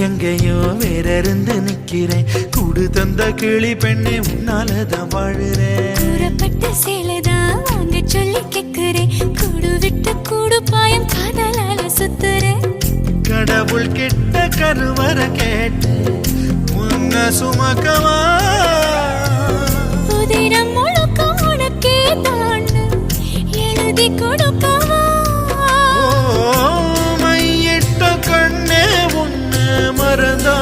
எங்கேயோ வேற இருந்து நிக்கிறேன். கூடு தந்த கிளி பெண்ணே உன்னாலதான் வாழுறேன். கூறப்பட்ட சேலைதான் வாங்க சொல்லி கேக்குறேன். கூடு விட்டு கூடு பாயம் காதலால சுத்துறேன். கடவுள் கிட்ட கருவற கேட்டு முன்ன சுமக்கவா புதினம் முழுக்க உனக்கே தான் எழுதி கொடுக்கவா. மையிட்ட கண்ணே உன்ன மறந்தா